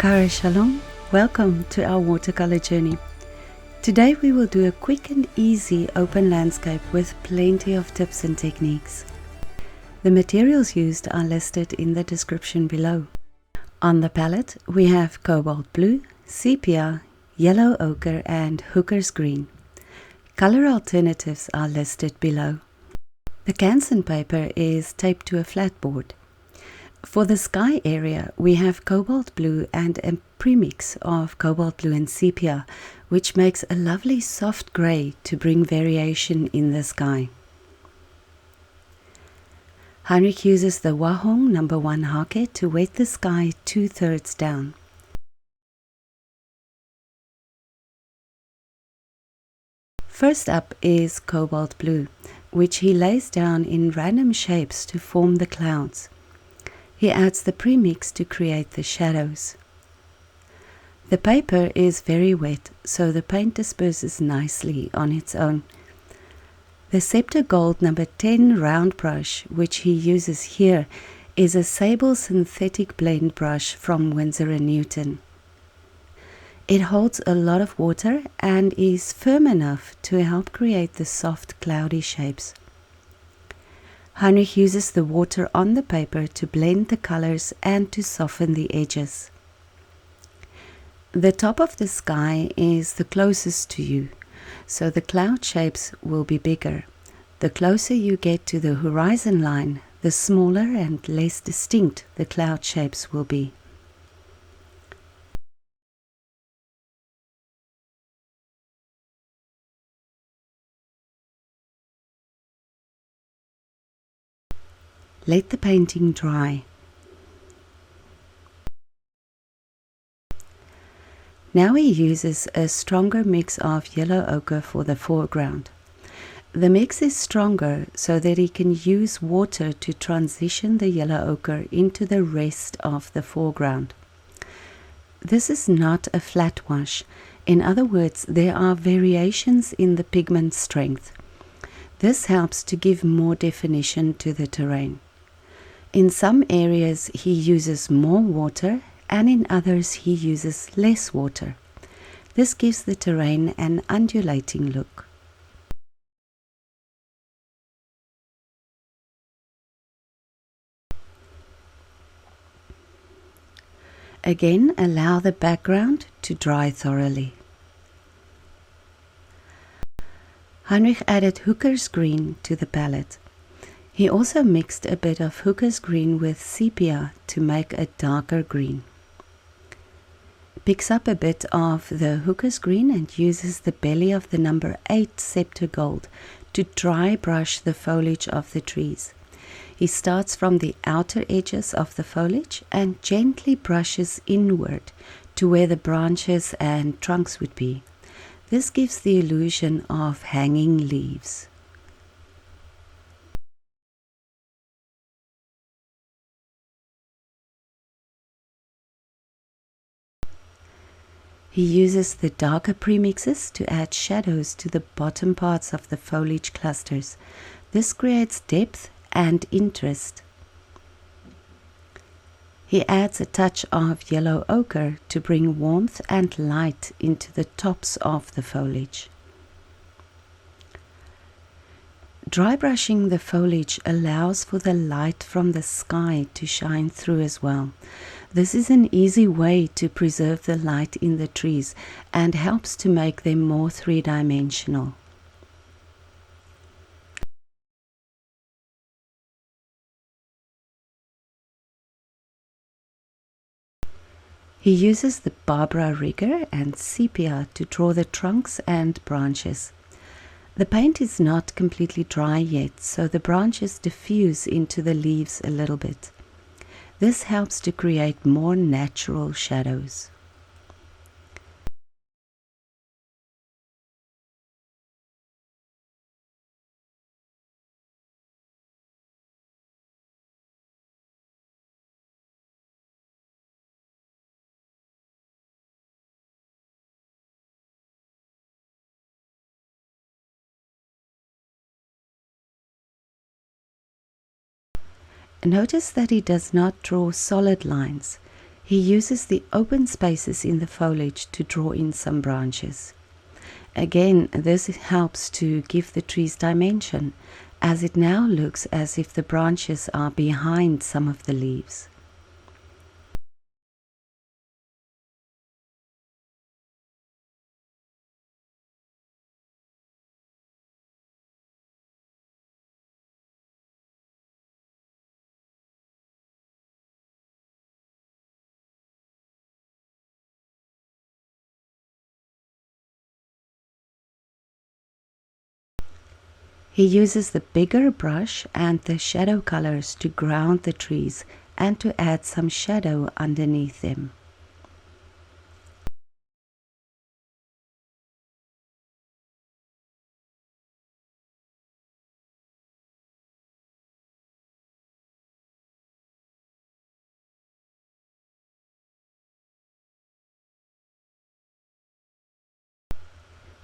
Kara Shalom, welcome to our watercolor journey. Today we will do a quick and easy open landscape with plenty of tips and techniques. The materials used are listed in the description below. On the palette we have Cobalt Blue, Sepia, Yellow Ochre and Hooker's Green. Color alternatives are listed below. The Canson paper is taped to a flat board. For the sky area, we have Cobalt Blue and a premix of Cobalt Blue and Sepia, which makes a lovely soft grey to bring variation in the sky. Heinrich uses the Hwahong No. 1 Hake to wet the sky 2/3 down. First up is Cobalt Blue, which he lays down in random shapes to form the clouds. He adds the premix to create the shadows. The paper is very wet, so the paint disperses nicely on its own. The Sceptre Gold No. 10 round brush, which he uses here, is a sable synthetic blend brush from Winsor & Newton. It holds a lot of water and is firm enough to help create the soft cloudy shapes. Heinrich uses the water on the paper to blend the colors and to soften the edges. The top of the sky is the closest to you, so the cloud shapes will be bigger. The closer you get to the horizon line, the smaller and less distinct the cloud shapes will be. Let the painting dry. Now he uses a stronger mix of yellow ochre for the foreground. The mix is stronger so that he can use water to transition the yellow ochre into the rest of the foreground. This is not a flat wash. In other words, there are variations in the pigment strength. This helps to give more definition to the terrain. In some areas he uses more water and in others he uses less water. This gives the terrain an undulating look. Again, allow the background to dry thoroughly. Heinrich added Hooker's Green to the palette. He also mixed a bit of Hooker's Green with Sepia to make a darker green. Picks up a bit of the Hooker's Green and uses the belly of the No. 8 Sceptre Gold to dry brush the foliage of the trees. He starts from the outer edges of the foliage and gently brushes inward to where the branches and trunks would be. This gives the illusion of hanging leaves. He uses the darker premixes to add shadows to the bottom parts of the foliage clusters. This creates depth and interest. He adds a touch of yellow ochre to bring warmth and light into the tops of the foliage. Dry brushing the foliage allows for the light from the sky to shine through as well. This is an easy way to preserve the light in the trees and helps to make them more three-dimensional. He uses the Babra rigger and Sepia to draw the trunks and branches. The paint is not completely dry yet, so the branches diffuse into the leaves a little bit. This helps to create more natural shadows. Notice that he does not draw solid lines. He uses the open spaces in the foliage to draw in some branches. Again, this helps to give the trees dimension, as it now looks as if the branches are behind some of the leaves. He uses the bigger brush and the shadow colors to ground the trees and to add some shadow underneath them.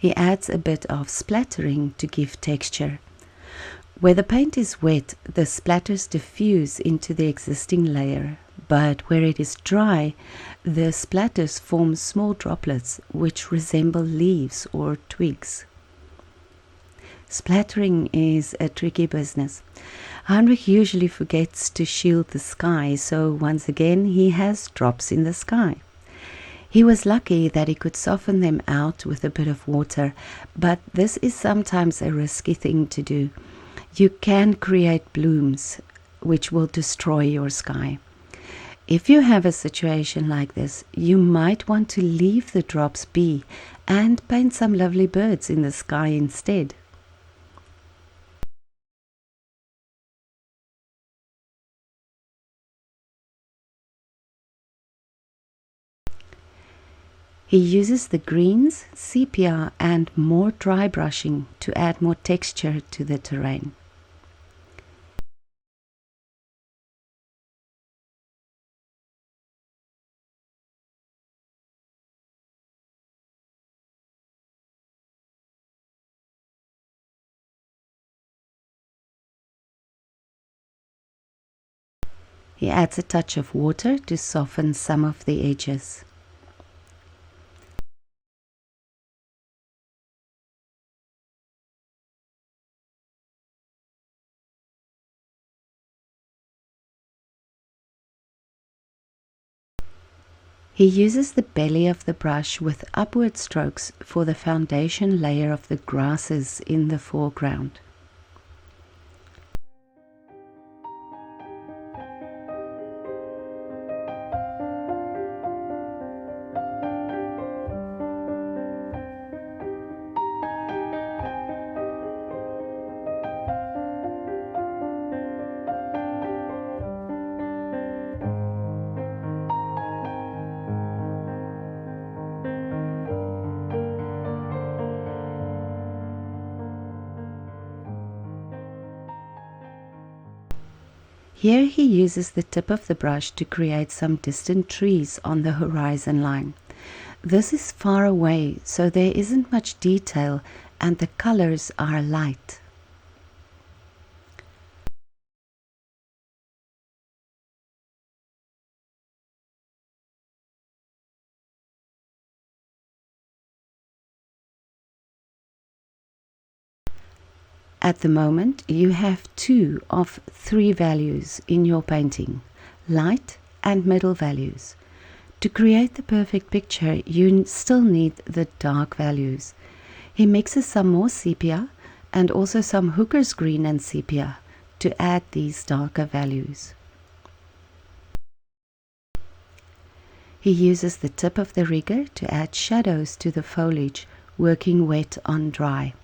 He adds a bit of splattering to give texture. Where the paint is wet, the splatters diffuse into the existing layer, but where it is dry, the splatters form small droplets which resemble leaves or twigs. Splattering is a tricky business. Heinrich usually forgets to shield the sky, so once again he has drops in the sky. He was lucky that he could soften them out with a bit of water, but this is sometimes a risky thing to do. You can create blooms which will destroy your sky. If you have a situation like this, you might want to leave the drops be and paint some lovely birds in the sky instead. He uses the greens, sepia and more dry brushing to add more texture to the terrain. He adds a touch of water to soften some of the edges. He uses the belly of the brush with upward strokes for the foundation layer of the grasses in the foreground. Here he uses the tip of the brush to create some distant trees on the horizon line. This is far away, so there isn't much detail and the colors are light. At the moment, you have 2 of 3 values in your painting, light and middle values. To create the perfect picture, you still need the dark values. He mixes some more sepia and also some hooker's green and sepia to add these darker values. He uses the tip of the rigger to add shadows to the foliage, working wet on dry.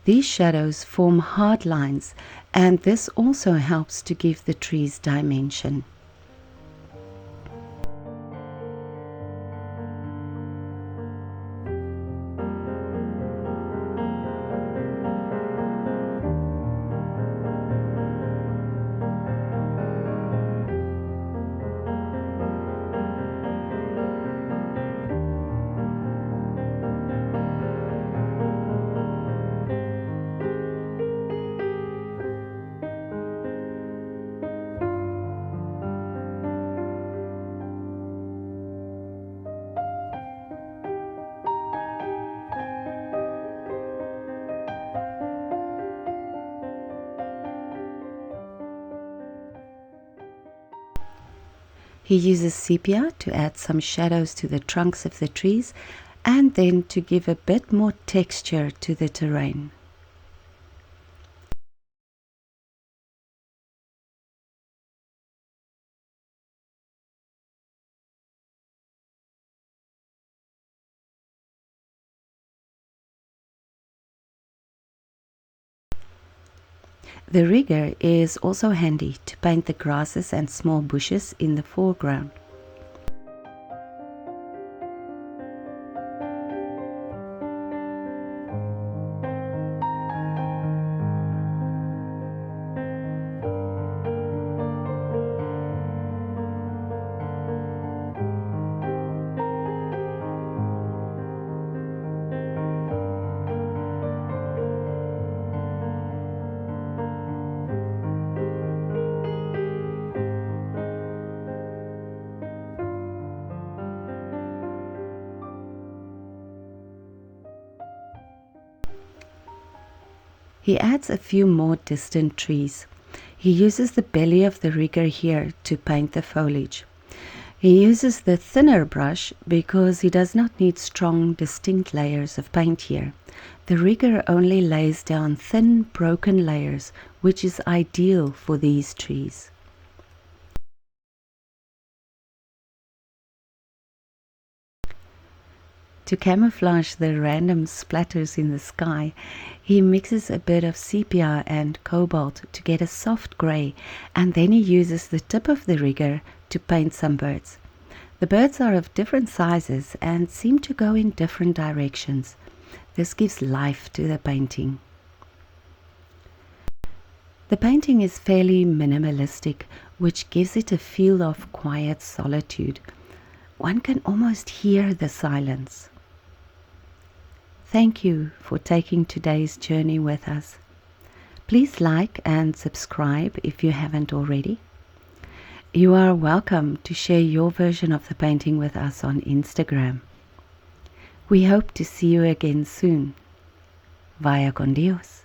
These shadows form hard lines, and this also helps to give the trees dimension. He uses sepia to add some shadows to the trunks of the trees and then to give a bit more texture to the terrain. The rigger is also handy to paint the grasses and small bushes in the foreground. He adds a few more distant trees. He uses the belly of the rigger here to paint the foliage. He uses the thinner brush because he does not need strong, distinct layers of paint here. The rigger only lays down thin, broken layers, which is ideal for these trees. To camouflage the random splatters in the sky, he mixes a bit of sepia and cobalt to get a soft grey, and then he uses the tip of the rigger to paint some birds. The birds are of different sizes and seem to go in different directions. This gives life to the painting. The painting is fairly minimalistic, which gives it a feel of quiet solitude. One can almost hear the silence. Thank you for taking today's journey with us. Please like and subscribe if you haven't already. You are welcome to share your version of the painting with us on Instagram. We hope to see you again soon. Vaya con Dios.